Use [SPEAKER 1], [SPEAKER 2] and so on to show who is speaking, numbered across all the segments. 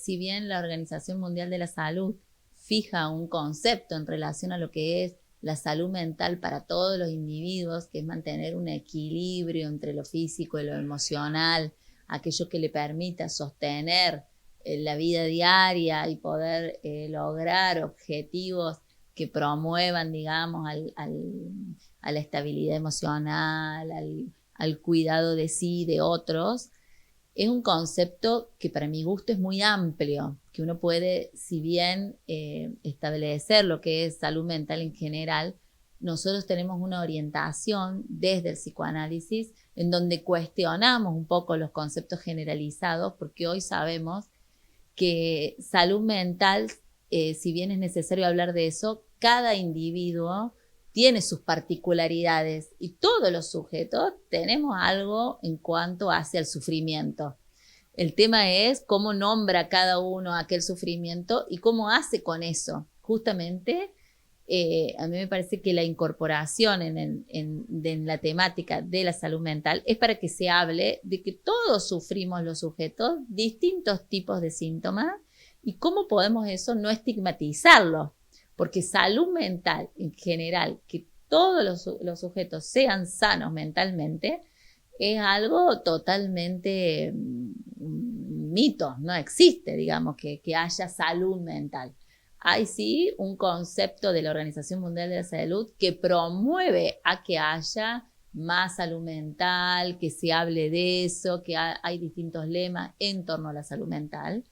[SPEAKER 1] si bien la Organización Mundial de la Salud fija un concepto en relación a lo que es la salud mental para todos los individuos, que es mantener un equilibrio entre lo físico y lo emocional, aquello que le permita sostener la vida diaria y poder lograr objetivos que promuevan, digamos, a la estabilidad emocional, al cuidado de sí y de otros. Es un concepto que para mi gusto es muy amplio, que uno puede, si bien establecer lo que es salud mental en general, nosotros tenemos una orientación desde el psicoanálisis en donde cuestionamos un poco los conceptos generalizados, porque hoy sabemos que salud mental, si bien es necesario hablar de eso, cada individuo tiene sus particularidades y todos los sujetos tenemos algo en cuanto hacia el sufrimiento. El tema es cómo nombra cada uno aquel sufrimiento y cómo hace con eso. Justamente, a mí me parece que la incorporación en la temática de la salud mental es para que se hable de que todos sufrimos los sujetos distintos tipos de síntomas y cómo podemos eso no estigmatizarlo. Porque salud mental en general, que todos los sujetos sean sanos mentalmente, es algo totalmente mito, no existe, digamos, que haya salud mental. Hay sí un concepto de la Organización Mundial de la Salud que promueve a que haya más salud mental, que se hable de eso, que hay distintos lemas en torno a la salud mental,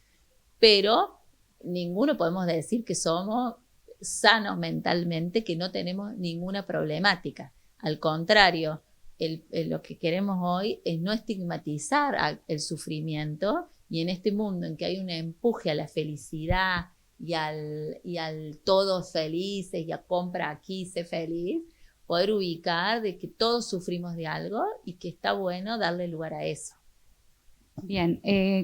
[SPEAKER 1] pero ninguno podemos decir que somos sanos mentalmente, que no tenemos ninguna problemática. Al contrario, lo que queremos hoy es no estigmatizar el sufrimiento, y en este mundo en que hay un empuje a la felicidad y al todos felices y a compra aquí, sé feliz, poder ubicar de que todos sufrimos de algo y que está bueno darle lugar a eso.
[SPEAKER 2] Bien,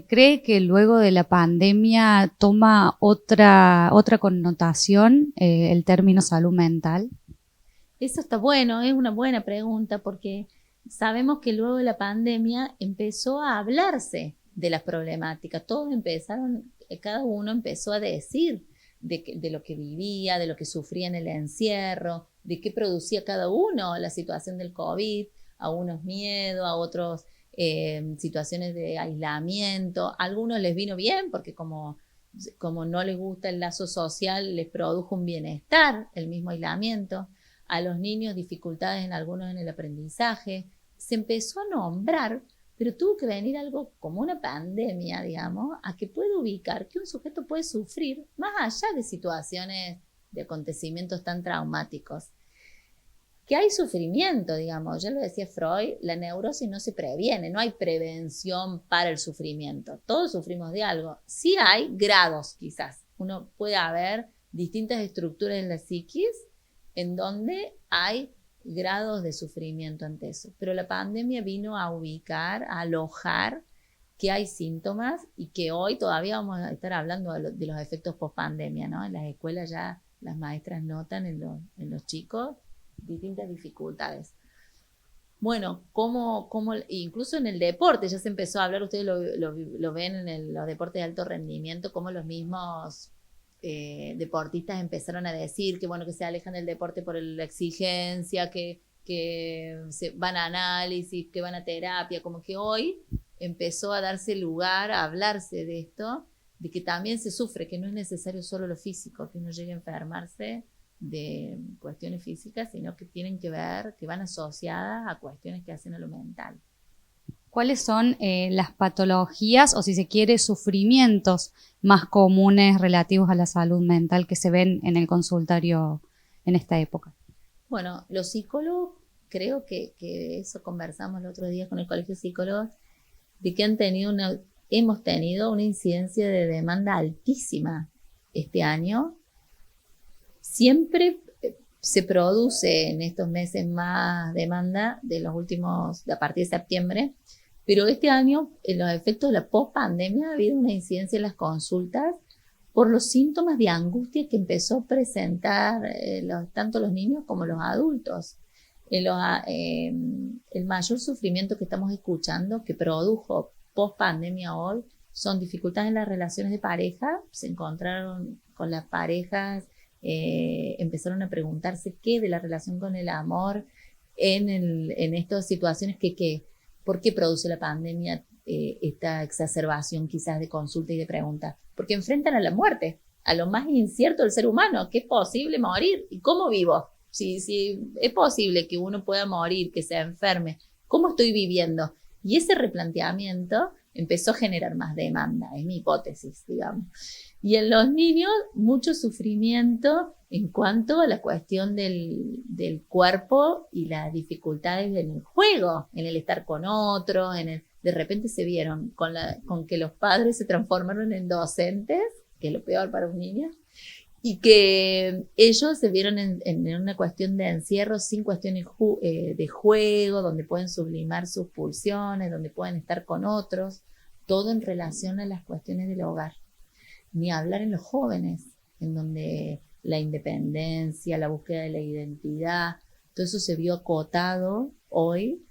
[SPEAKER 2] ¿cree que luego de la pandemia toma otra connotación el término salud mental?
[SPEAKER 1] Eso está bueno, es una buena pregunta porque sabemos que luego de la pandemia empezó a hablarse de las problemáticas. Todos empezaron, cada uno empezó a decir de lo que vivía, de lo que sufría en el encierro, de qué producía cada uno la situación del COVID, a unos miedo, a otros situaciones de aislamiento. A algunos les vino bien porque como no les gusta el lazo social, les produjo un bienestar el mismo aislamiento. A los niños dificultades en algunos en el aprendizaje. Se empezó a nombrar, pero tuvo que venir algo como una pandemia, digamos, a que puede ubicar que un sujeto puede sufrir más allá de situaciones de acontecimientos tan traumáticos. Que hay sufrimiento, digamos, ya lo decía Freud, la neurosis no se previene, no hay prevención para el sufrimiento, todos sufrimos de algo. Sí hay grados, quizás, uno puede haber distintas estructuras en la psiquis en donde hay grados de sufrimiento ante eso, pero la pandemia vino a ubicar, a alojar que hay síntomas y que hoy todavía vamos a estar hablando de los efectos post pandemia, ¿no? En las escuelas ya las maestras notan en los chicos distintas dificultades. Bueno, incluso en el deporte ya se empezó a hablar, ustedes lo ven en los deportes de alto rendimiento, como los mismos deportistas empezaron a decir que bueno, que se alejan del deporte por la exigencia, que se van a análisis, que van a terapia, como que hoy empezó a darse lugar a hablarse de esto, de que también se sufre, que no es necesario solo lo físico, que uno llegue a enfermarse de cuestiones físicas, sino que tienen que ver, que van asociadas a cuestiones que hacen a lo mental.
[SPEAKER 2] ¿Cuáles son las patologías o, si se quiere, sufrimientos más comunes relativos a la salud mental que se ven en el consultorio en esta época?
[SPEAKER 1] Bueno, los psicólogos, creo que eso conversamos el otro día con el Colegio de Psicólogos, de que hemos tenido una incidencia de demanda altísima este año. Siempre se produce en estos meses más demanda de los últimos, a partir de septiembre, pero este año, en los efectos de la post-pandemia, ha habido una incidencia en las consultas por los síntomas de angustia que empezó a presentar tanto los niños como los adultos. El mayor sufrimiento que estamos escuchando, que produjo post-pandemia hoy, son dificultades en las relaciones de pareja, se encontraron con las parejas, empezaron a preguntarse qué de la relación con el amor en estas situaciones ¿por qué produce la pandemia esta exacerbación quizás de consulta y de pregunta? Porque enfrentan a la muerte, a lo más incierto del ser humano, que es posible morir y cómo vivo. Si es posible que uno pueda morir, que se enferme, ¿cómo estoy viviendo? Y ese replanteamiento empezó a generar más demanda, es mi hipótesis, digamos. Y en los niños, mucho sufrimiento en cuanto a la cuestión del cuerpo y las dificultades en el juego, en el estar con otro, de repente se vieron con que los padres se transformaron en docentes, que es lo peor para un niño, y que ellos se vieron en una cuestión de encierro sin cuestiones de juego, donde pueden sublimar sus pulsiones, donde pueden estar con otros, todo en relación a las cuestiones del hogar. Ni hablar en los jóvenes, en donde la independencia, la búsqueda de la identidad, todo eso se vio acotado hoy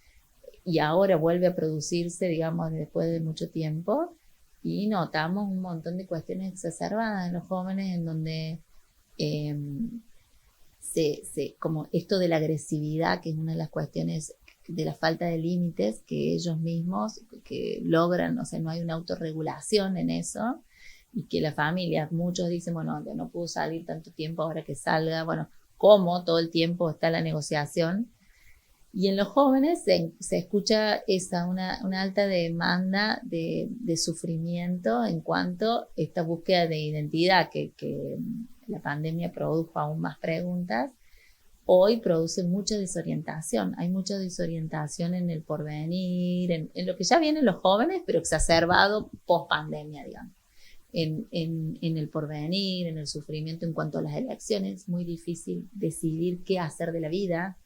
[SPEAKER 1] y ahora vuelve a producirse, digamos, después de mucho tiempo. Y notamos un montón de cuestiones exacerbadas en los jóvenes en donde como esto de la agresividad, que es una de las cuestiones de la falta de límites que ellos mismos que logran, o sea, no hay una autorregulación en eso, y que la familia, muchos dicen, bueno, no puedo salir tanto tiempo, ahora que salga, bueno, ¿cómo? Todo el tiempo está la negociación. Y en los jóvenes se escucha una alta demanda de sufrimiento en cuanto a esta búsqueda de identidad que la pandemia produjo aún más preguntas. Hoy produce mucha desorientación. Hay mucha desorientación en el porvenir, en lo que ya vienen los jóvenes, pero exacerbado post pandemia, digamos. En el porvenir, en el sufrimiento en cuanto a las elecciones. Es muy difícil decidir qué hacer de la vida,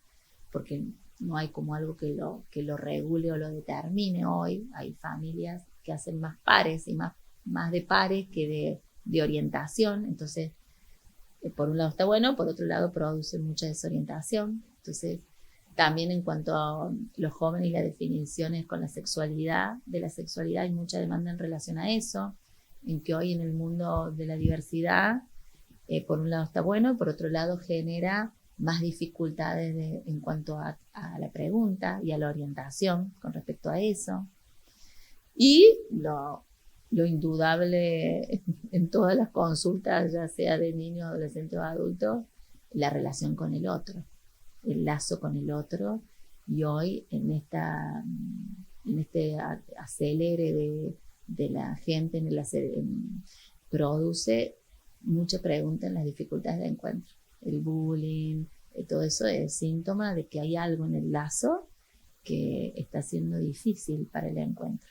[SPEAKER 1] porque no hay como algo que lo regule o lo determine hoy. Hay familias que hacen más pares y más de pares que de orientación. Entonces, por un lado está bueno, por otro lado produce mucha desorientación. Entonces, también en cuanto a los jóvenes y las definiciones con la sexualidad, de la sexualidad hay mucha demanda en relación a eso, en que hoy en el mundo de la diversidad, por un lado está bueno, por otro lado genera más dificultades en cuanto a la pregunta y a la orientación con respecto a eso. Y lo indudable en todas las consultas, ya sea de niños, adolescentes o adultos, la relación con el otro, el lazo con el otro. Y hoy en este acelere de la gente, produce mucha pregunta en las dificultades de encuentro. El bullying, todo eso es síntoma de que hay algo en el lazo que está siendo difícil para el encuentro.